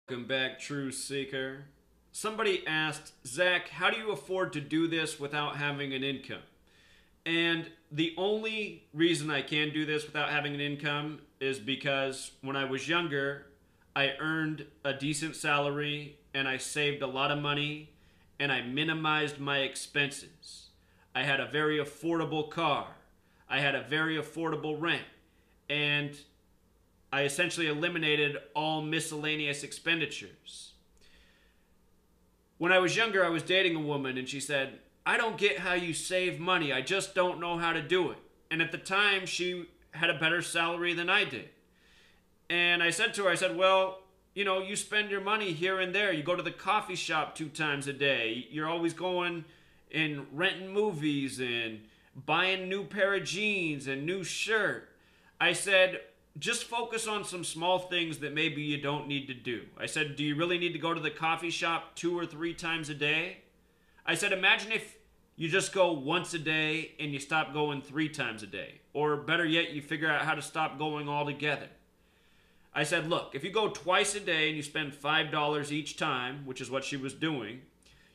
Welcome back, True Seeker. Somebody asked, Zach, how do you afford to do this without having an income? And the only reason I can do this without having an income is because when I was younger, I earned a decent salary and I saved a lot of money and I minimized my expenses. I had a very affordable car. I had a very affordable rent. And I essentially eliminated all miscellaneous expenditures. When I was younger, I was dating a woman and she said, I don't get how you save money. I just don't know how to do it. And at the time, she had a better salary than I did. And I said to her, well, you spend your money here and there. You go to the coffee shop 2 times a day. You're always going and renting movies and buying a new pair of jeans and new shirt. I said, just focus on some small things that maybe you don't need to do. I said, do you really need to go to the coffee shop 2 or 3 times a day? I said, imagine if you just go once a day and you stop going 3 times a day. Or better yet, you figure out how to stop going altogether. I said, look, if you go twice a day and you spend $5 each time, which is what she was doing,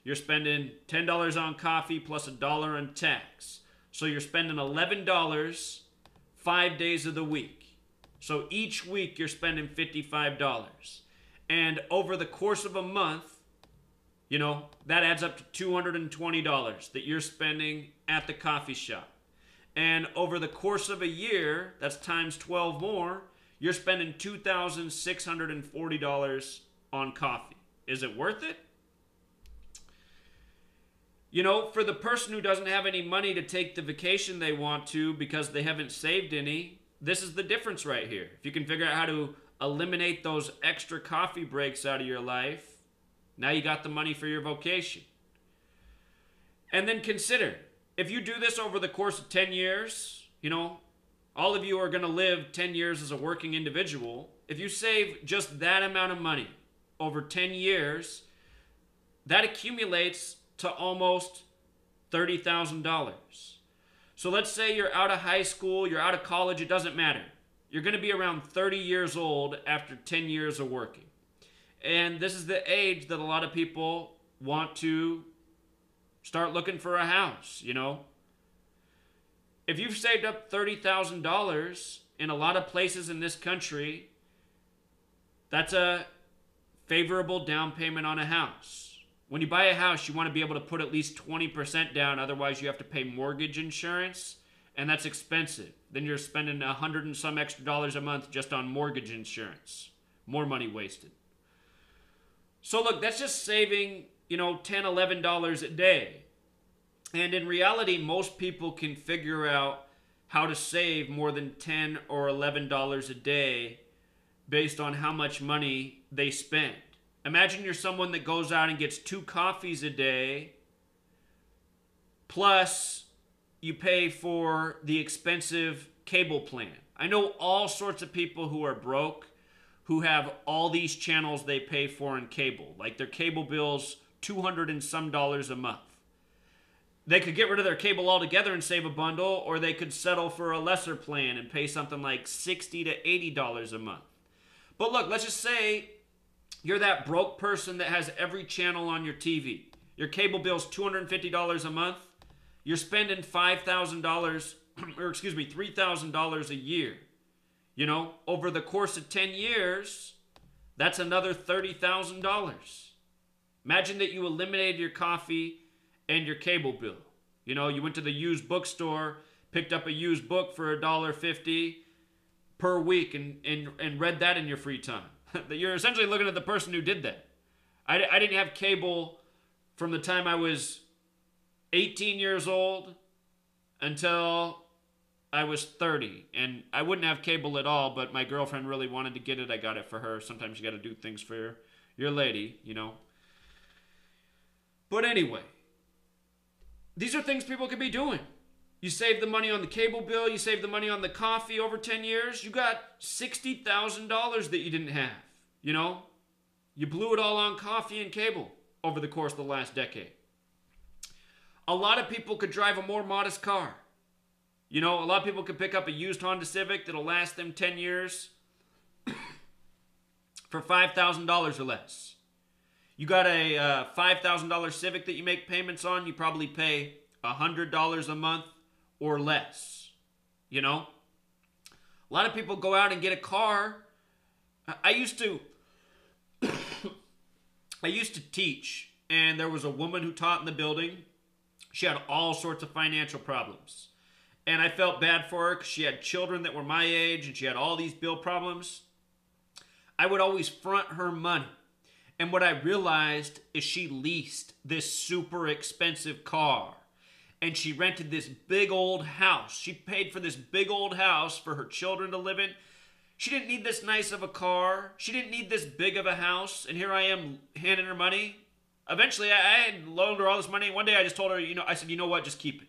you're spending $10 on coffee plus $1 on tax. So you're spending $11 5 days of the week. So each week you're spending $55. And over the course of a month, that adds up to $220 that you're spending at the coffee shop. And over the course of a year, that's times 12 more, you're spending $2,640 on coffee. Is it worth it? For the person who doesn't have any money to take the vacation they want to because they haven't saved any, this is the difference right here. If you can figure out how to eliminate those extra coffee breaks out of your life, now you got the money for your vacation. And then consider, if you do this over the course of 10 years, all of you are going to live 10 years as a working individual. If you save just that amount of money over 10 years, that accumulates to almost $30,000. So let's say you're out of high school, you're out of college, it doesn't matter. You're going to be around 30 years old after 10 years of working. And this is the age that a lot of people want to start looking for a house, If you've saved up $30,000 in a lot of places in this country, that's a favorable down payment on a house. When you buy a house, you want to be able to put at least 20% down. Otherwise, you have to pay mortgage insurance, and that's expensive. Then you're spending $100 and some extra dollars a month just on mortgage insurance. More money wasted. So look, that's just saving, $10, $11 a day. And in reality, most people can figure out how to save more than $10 or $11 a day based on how much money they spend. Imagine you're someone that goes out and gets 2 coffees a day, plus you pay for the expensive cable plan. I know all sorts of people who are broke who have all these channels they pay for in cable. Like their cable bill's $200 and some a month. They could get rid of their cable altogether and save a bundle, or they could settle for a lesser plan and pay something like $60 to $80 a month. But look, let's just say you're that broke person that has every channel on your TV. Your cable bill's $250 a month. You're spending $5,000, or $3,000 a year. Over the course of 10 years, that's another $30,000. Imagine that you eliminated your coffee and your cable bill. You went to the used bookstore, picked up a used book for $1.50 per week and read that in your free time. You're essentially looking at the person who did that. I didn't have cable from the time I was 18 years old until I was 30. And I wouldn't have cable at all, but my girlfriend really wanted to get it. I got it for her. Sometimes you got to do things for your lady, But anyway, these are things people could be doing. You save the money on the cable bill. You save the money on the coffee over 10 years. You got $60,000 that you didn't have. You blew it all on coffee and cable over the course of the last decade. A lot of people could drive a more modest car. A lot of people could pick up a used Honda Civic that'll last them 10 years for $5,000 or less. You got a $5,000 Civic that you make payments on, you probably pay $100 a month or less. You know? A lot of people go out and get a car. I used to teach, and there was a woman who taught in the building. She had all sorts of financial problems. And I felt bad for her because she had children that were my age and she had all these bill problems. I would always front her money. And what I realized is she leased this super expensive car. And she rented this big old house. She paid for this big old house for her children to live in. She didn't need this nice of a car. She didn't need this big of a house. And here I am handing her money. Eventually, I had loaned her all this money. One day I just told her, I said, you know what, just keep it.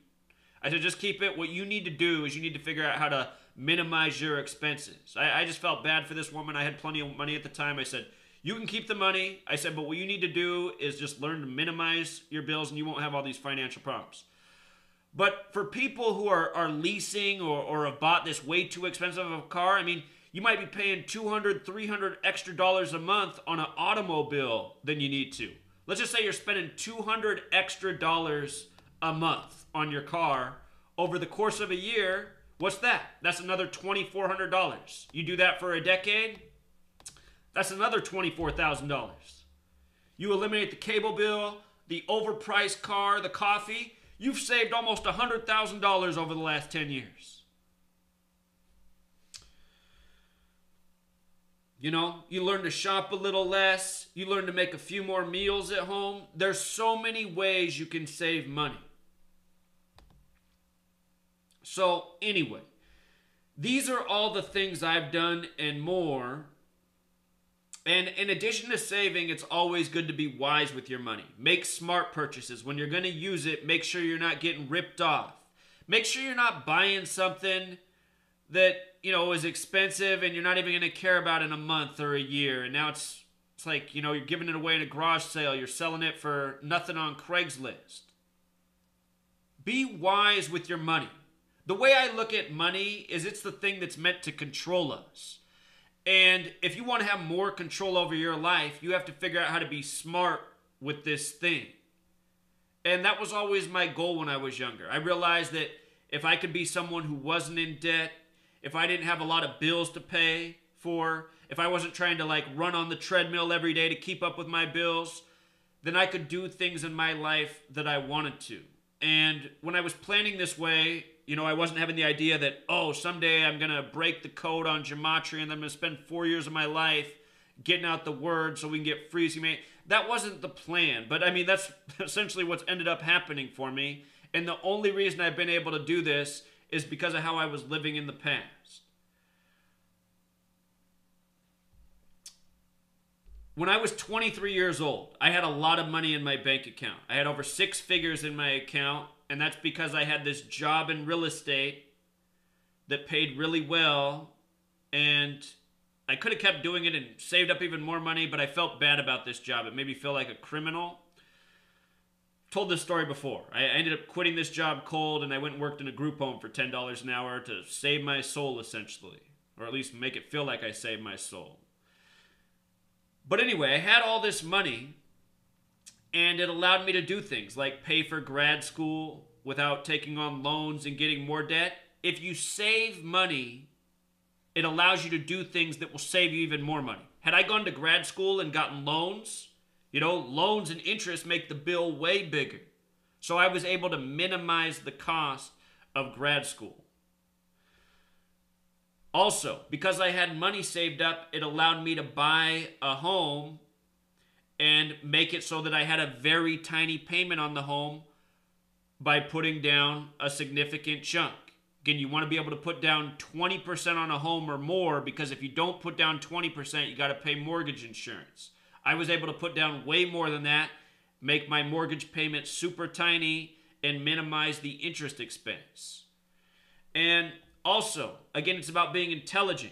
I said, just keep it. What you need to do is you need to figure out how to minimize your expenses. I just felt bad for this woman. I had plenty of money at the time. I said, you can keep the money. I said, but what you need to do is just learn to minimize your bills and you won't have all these financial problems. But for people who are leasing or have bought this way too expensive of a car, I mean, you might be paying $200, $300 extra dollars a month on an automobile than you need to. Let's just say you're spending $200 extra dollars a month on your car over the course of a year. What's that? That's another $2,400. You do that for a decade, that's another $24,000. You eliminate the cable bill, the overpriced car, the coffee. You've saved almost $100,000 over the last 10 years. You learn to shop a little less. You learn to make a few more meals at home. There's so many ways you can save money. So anyway, these are all the things I've done and more. And in addition to saving, it's always good to be wise with your money. Make smart purchases. When you're going to use it, make sure you're not getting ripped off. Make sure you're not buying something that, is expensive and you're not even going to care about in a month or a year. And now it's like, you're giving it away in a garage sale. You're selling it for nothing on Craigslist. Be wise with your money. The way I look at money is it's the thing that's meant to control us. And if you want to have more control over your life, you have to figure out how to be smart with this thing. And that was always my goal when I was younger. I realized that if I could be someone who wasn't in debt, if I didn't have a lot of bills to pay for, if I wasn't trying to run on the treadmill every day to keep up with my bills, then I could do things in my life that I wanted to. And when I was planning this way, I wasn't having the idea that, someday I'm going to break the code on gematria and then I'm going to spend 4 years of my life getting out the word so we can get free as humanity. That wasn't the plan. But that's essentially what's ended up happening for me. And the only reason I've been able to do this is because of how I was living in the past. When I was 23 years old, I had a lot of money in my bank account. I had over 6 figures in my account, and that's because I had this job in real estate that paid really well, and I could have kept doing it and saved up even more money, but I felt bad about this job. It made me feel like a criminal. I've told this story before. I ended up quitting this job cold, and I went and worked in a group home for $10 an hour to save my soul, essentially, or at least make it feel like I saved my soul. But anyway, I had all this money, and it allowed me to do things like pay for grad school without taking on loans and getting more debt. If you save money, it allows you to do things that will save you even more money. Had I gone to grad school and gotten loans, loans and interest make the bill way bigger. So I was able to minimize the cost of grad school. Also, because I had money saved up, it allowed me to buy a home and make it so that I had a very tiny payment on the home by putting down a significant chunk. Again, you want to be able to put down 20% on a home or more, because if you don't put down 20%, you got to pay mortgage insurance. I was able to put down way more than that, make my mortgage payment super tiny, and minimize the interest expense. And also, again, it's about being intelligent.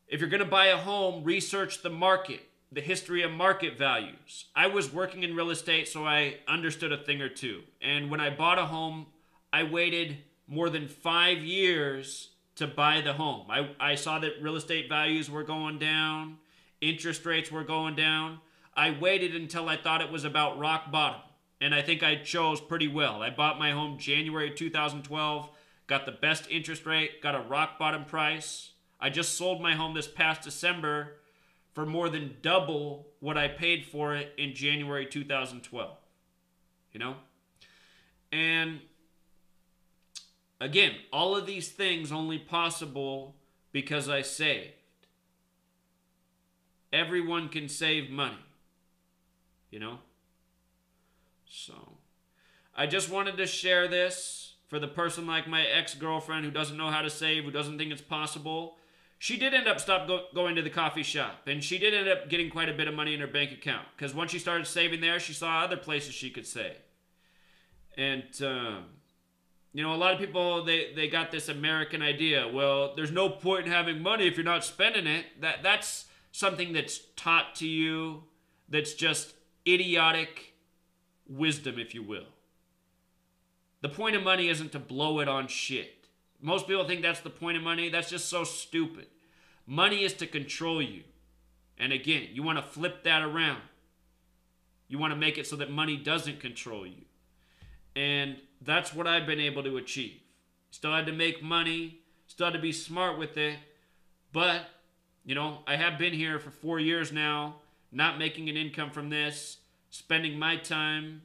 If you're going to buy a home, research the market, the history of market values. I was working in real estate, so I understood a thing or two. And when I bought a home, I waited more than 5 years to buy the home. I saw that real estate values were going down, interest rates were going down. I waited until I thought it was about rock bottom. And I think I chose pretty well. I bought my home January 2012, got the best interest rate, got a rock bottom price. I just sold my home this past December for more than double what I paid for it in January 2012. You know? And again, all of these things only possible because I saved. Everyone can save money. You know? So, I just wanted to share this for the person like my ex-girlfriend who doesn't know how to save, who doesn't think it's possible. She did end up going to the coffee shop, and she did end up getting quite a bit of money in her bank account, because once she started saving there, she saw other places she could save. And, you know, a lot of people, they got this American idea, well, there's no point in having money if you're not spending it. That's something that's taught to you that's just idiotic wisdom, if you will. The point of money isn't to blow it on shit. Most people think that's the point of money. That's just so stupid. Money is to control you. And again, you want to flip that around. You want to make it so that money doesn't control you. And that's what I've been able to achieve. Still had to make money. Still had to be smart with it. But, you know, I have been here for 4 years now, not making an income from this, spending my time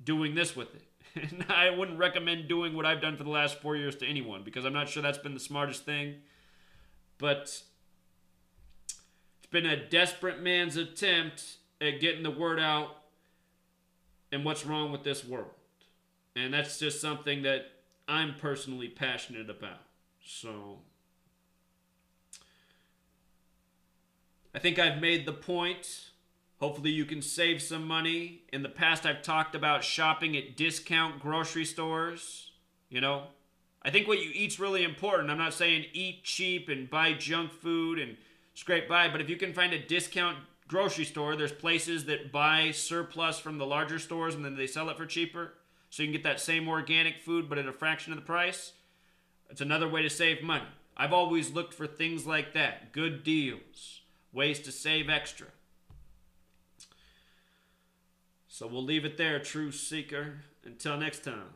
doing this with it. And I wouldn't recommend doing what I've done for the last 4 years to anyone, because I'm not sure that's been the smartest thing. But it's been a desperate man's attempt at getting the word out and what's wrong with this world. And that's just something that I'm personally passionate about. So I think I've made the point. Hopefully you can save some money. In the past, I've talked about shopping at discount grocery stores. You know, I think what you eat's really important. I'm not saying eat cheap and buy junk food and scrape by, but if you can find a discount grocery store, there's places that buy surplus from the larger stores and then they sell it for cheaper. So you can get that same organic food, but at a fraction of the price. It's another way to save money. I've always looked for things like that. Good deals. Ways to save extra. So we'll leave it there, Truth Seeker. Until next time.